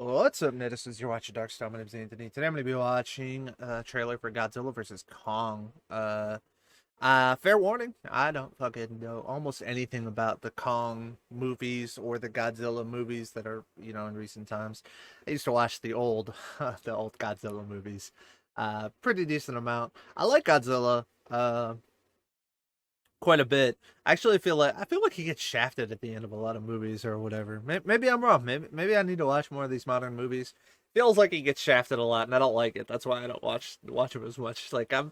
What's up, Nittises? You're watching Dark Star. My name's Anthony. Today I'm going to be watching a trailer for Godzilla vs. Kong. Fair warning, I don't fucking know almost anything about the Kong movies or the Godzilla movies that are, in recent times. I used to watch the old, the old Godzilla movies. Pretty decent amount. I like Godzilla. Quite a bit. I actually feel like he gets shafted at the end of a lot of movies or whatever. Maybe I'm wrong. Maybe I need to watch more of these modern movies. Feels like he gets shafted a lot, and I don't like it. That's why I don't watch him as much. Like I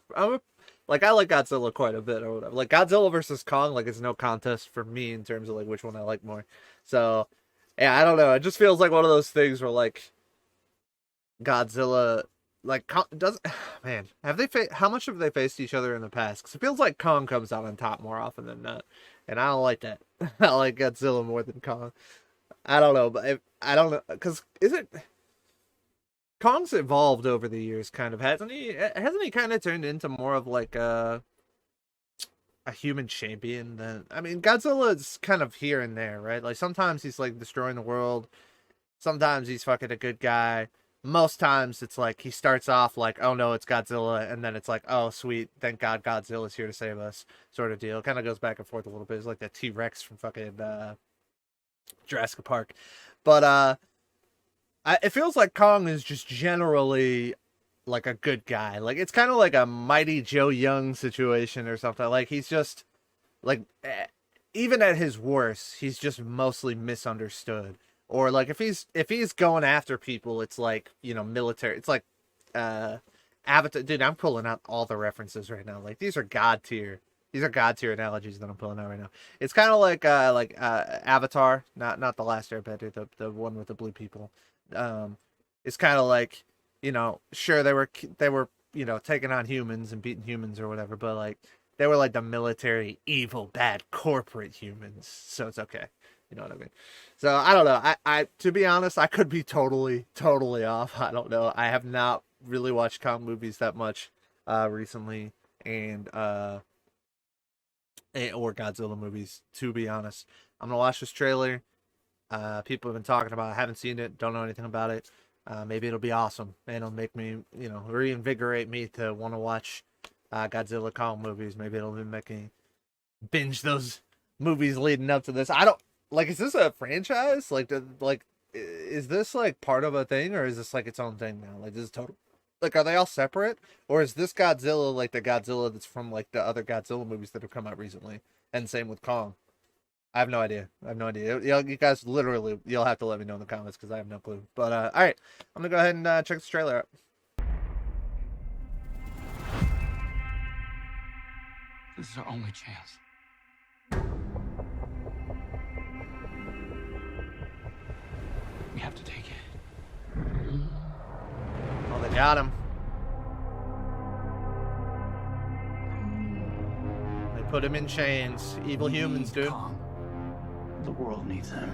like Godzilla quite a bit or whatever. Like Godzilla versus Kong, like it's no contest for me in terms of like which one I like more. So yeah, I don't know. It just feels like one of those things where like Godzilla. Like, does man, have they how much have they faced each other in the past? Because it feels like Kong comes out on top more often than not, and I don't like that. I like Godzilla more than Kong. I don't know, but I don't know, because is it Kong's evolved over the years, kind of, hasn't he? Hasn't he kind of turned into more of like a human champion? Than, I mean, Godzilla's kind of here and there, right? Like sometimes he's like destroying the world, sometimes he's fucking a good guy. Most times it's like he starts off like, oh no, it's Godzilla, and then it's like, oh sweet, thank God Godzilla's here to save us, sort of deal. Kind of goes back and forth a little bit. It's like that T-Rex from fucking Jurassic Park. But it feels like Kong is just generally like a good guy. Like it's kind of like a Mighty Joe Young situation or something. Like he's just like, even at his worst, he's just mostly misunderstood. Or like if he's going after people, it's like, military. It's like Avatar. Dude, I'm pulling out all the references right now. Like these are god tier. These are god tier analogies that I'm pulling out right now. It's kind of like Avatar, not the Last Airbender, the one with the blue people. It's kind of like, sure they were taking on humans and beating humans or whatever, but like they were like the military evil bad corporate humans, so it's okay. You know what I mean? So I don't know. I to be honest, I could be totally off. I don't know. I have not really watched Kong movies that much recently, and or Godzilla movies. To be honest, I'm gonna watch this trailer. People have been talking about it. I haven't seen it. Don't know anything about it. Maybe it'll be awesome, and it'll make me, reinvigorate me to want to watch Godzilla Kong movies. Maybe it'll make me binge those movies leading up to this. I don't. Like, is this a franchise? Like, is this like part of a thing, or is this like its own thing now? Like, this is total. Like, are they all separate, or is this Godzilla like the Godzilla that's from like the other Godzilla movies that have come out recently? And same with Kong. I have no idea. You guys literally, you'll have to let me know in the comments because I have no clue. But all right, I'm gonna go ahead and check this trailer out. This is our only chance. We have to take it. Oh, they got him. They put him in chains. Evil humans, dude. Kong. The world needs him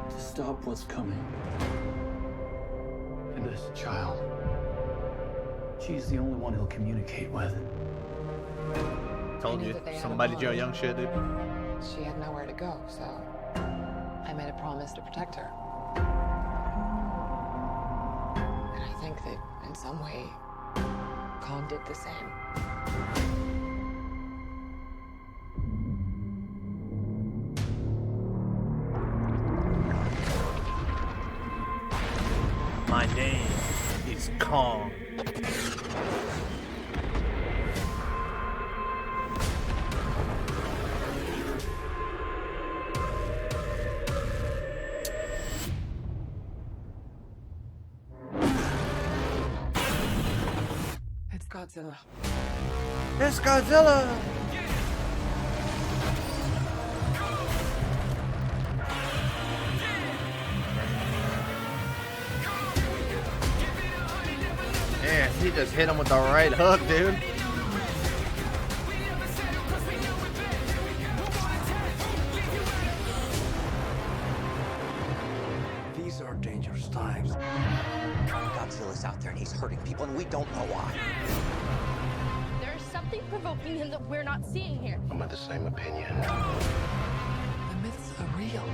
to stop what's coming. And this child, she's the only one he'll communicate with. Told you, somebody Joe Young shit, dude. She had nowhere to go, so I made a promise to protect her. And I think that in some way, Kong did the same. My name is Kong. It's Godzilla. It's Godzilla! Man, he just hit him with the right hook, dude. These are dangerous times. Godzilla's out there and he's hurting people and we don't know why. There's something provoking him that we're not seeing here. I'm of the same opinion. The myths are real.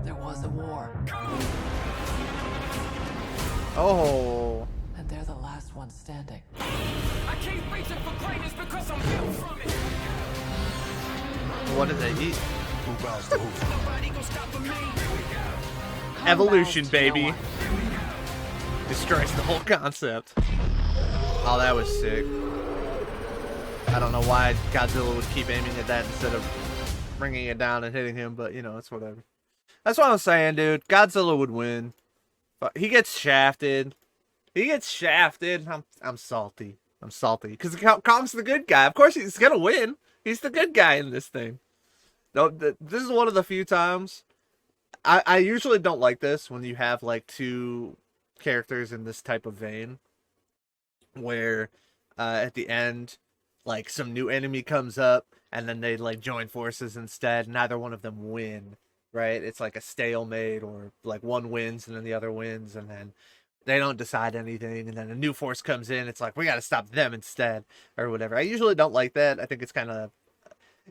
There was a war. Oh. And they're the last ones standing. I keep reaching for greatness because I'm built from it. What did they eat? Who bows to who? Nobody gon' stop for me. Evolution, bows to baby. no one. Destroys the whole concept. Oh, that was sick. I don't know why Godzilla would keep aiming at that instead of bringing it down and hitting him, but you know, it's whatever. That's what I'm saying, dude. Godzilla would win. But he gets shafted. He gets shafted. I'm salty. I'm salty because Kong's the good guy. Of course, he's gonna win. He's the good guy in this thing. No, this is one of the few times. I usually don't like this when you have like two characters in this type of vein, where at the end, like some new enemy comes up and then they like join forces instead. Neither one of them win, right? It's like a stalemate, or like one wins and then the other wins, and then they don't decide anything, and then a new force comes in. It's like, we got to stop them instead, or whatever. I usually don't like that. I think it's kind of,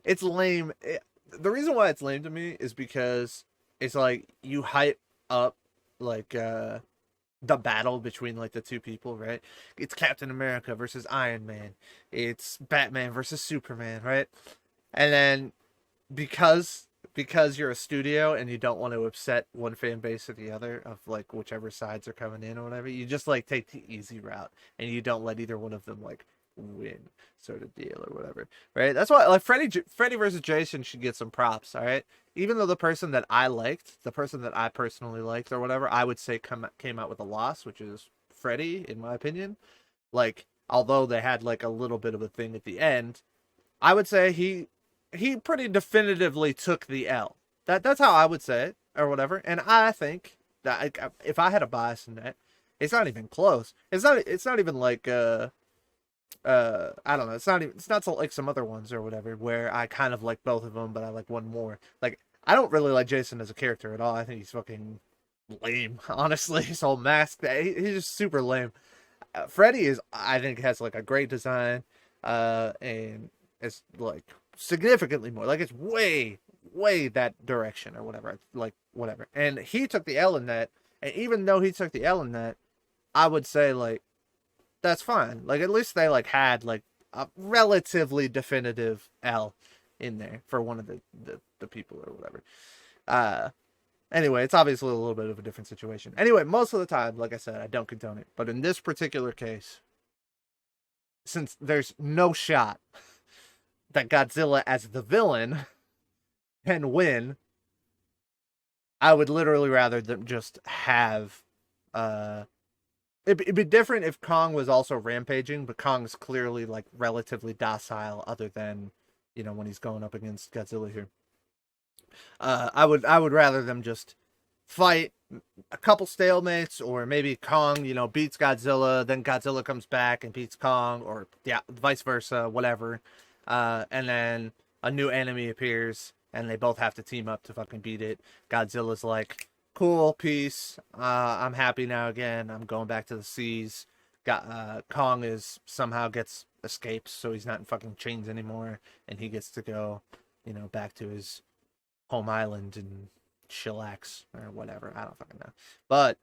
it's lame. The reason why it's lame to me is because it's like you hype up like the battle between like the two people, right? It's Captain America versus Iron Man. It's Batman versus Superman, right? And then because you're a studio and you don't want to upset one fan base or the other of like whichever sides are coming in or whatever, you just like take the easy route and you don't let either one of them like win, sort of deal or whatever, right? That's why like Freddy versus Jason should get some props, all right? Even though the person that I liked, the person that I personally liked or whatever, I would say came out with a loss, which is Freddy, in my opinion. Like, although they had like a little bit of a thing at the end, I would say he pretty definitively took the L. That's how I would say it or whatever. And I think that if I had a bias in that, it's not even close. It's not even like I don't know. It's not so like some other ones or whatever where I kind of like both of them, but I like one more. Like, I don't really like Jason as a character at all. I think he's fucking lame, honestly. His whole mask, he's just super lame. Freddy I think, has like a great design, and it's like significantly more, like it's way that direction or whatever, like whatever. And he took the L in that, and even though he took the L in that, I would say like that's fine. Like, at least they like had like a relatively definitive L in there for one of the people or whatever. Anyway, it's obviously a little bit of a different situation. Anyway, most of the time, like I said, I don't condone it. But in this particular case, since there's no shot that Godzilla as the villain can win, I would literally rather them just have it'd be different if Kong was also rampaging, but Kong's clearly like relatively docile other than, you know, when he's going up against Godzilla here. I would rather them just fight a couple stalemates, or maybe Kong, you know, beats Godzilla, then Godzilla comes back and beats Kong, or yeah, vice versa, whatever. And then a new enemy appears and they both have to team up to fucking beat it. Godzilla's like, cool, peace. I'm happy now again. I'm going back to the seas. Kong somehow escapes, so he's not in fucking chains anymore, and he gets to go, you know, back to his home island and chillax or whatever. I don't fucking know. But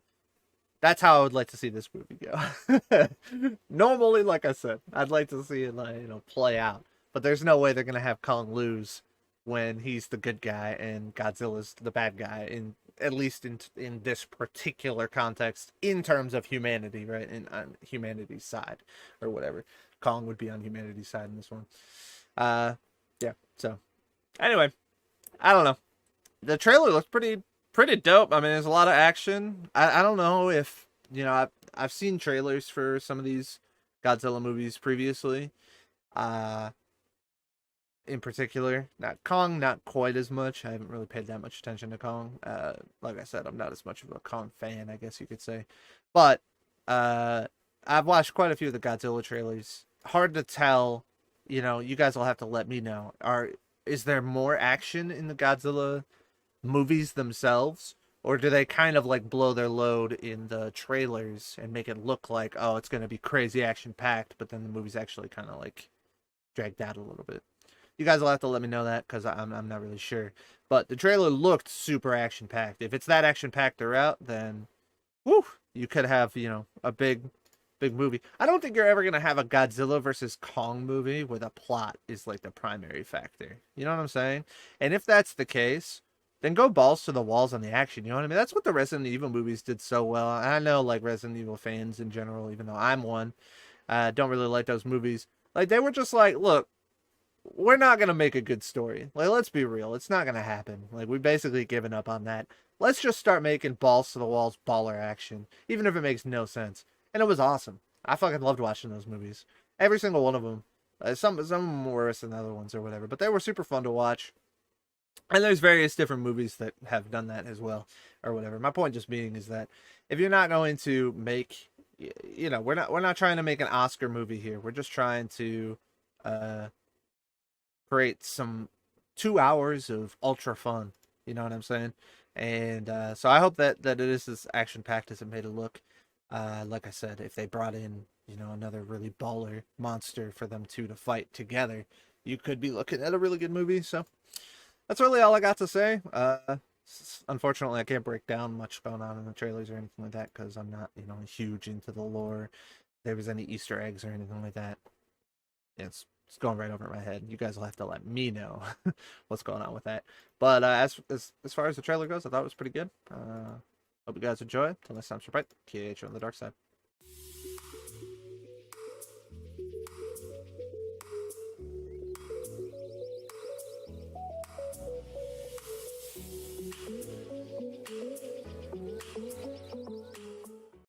that's how I would like to see this movie go. Normally, like I said, I'd like to see it, like, you know, play out. But there's no way they're gonna have Kong lose when he's the good guy and Godzilla's the bad guy, at least in this particular context, in terms of humanity, right? On humanity's side or whatever. Kong would be on humanity's side in this one. Yeah. So anyway, I don't know. The trailer looks pretty dope. I mean, there's a lot of action. I don't know if, you know, I've seen trailers for some of these Godzilla movies previously. In particular, Kong, not quite as much. I haven't really paid that much attention to Kong. Like I said, I'm not as much of a Kong fan, I guess you could say. But I've watched quite a few of the Godzilla trailers. Hard to tell. You know, you guys will have to let me know. Is there more action in the Godzilla movies themselves, or do they kind of like blow their load in the trailers and make it look like, oh, it's going to be crazy action packed, but then the movie's actually kind of like dragged out a little bit? You guys will have to let me know that, because I'm not really sure. But the trailer looked super action packed. If it's that action packed throughout, then whew, you could have, you know, a big movie. I don't think you're ever gonna have a Godzilla versus Kong movie where the plot is like the primary factor. You know what I'm saying? And if that's the case, then go balls to the walls on the action. You know what I mean? That's what the Resident Evil movies did so well. And I know like Resident Evil fans in general, even though I'm one, don't really like those movies. Like they were just like, look, we're not gonna make a good story. Like let's be real, it's not gonna happen. Like we basically given up on that. Let's just start making balls to the walls baller action, even if it makes no sense. And it was awesome. I fucking loved watching those movies. Every single one of them. Some of them were worse than the other ones or whatever, but they were super fun to watch. And there's various different movies that have done that as well, or whatever. My point just being is that if you're not going to make, you know, we're not trying to make an Oscar movie here. We're just trying to create some 2 hours of ultra fun. You know what I'm saying? And so I hope that it is as action packed as it made it look. Like I said, if they brought in, you know, another really baller monster for them two to fight together, you could be looking at a really good movie. So that's really all I got to say. Unfortunately, I can't break down much going on in the trailers or anything like that because I'm not, you know, huge into the lore. If there was any Easter eggs or anything like that, it's going right over my head. You guys will have to let me know what's going on with that. But as far as the trailer goes, I thought it was pretty good. Hope you guys enjoy. Till next time, catch you on the dark side.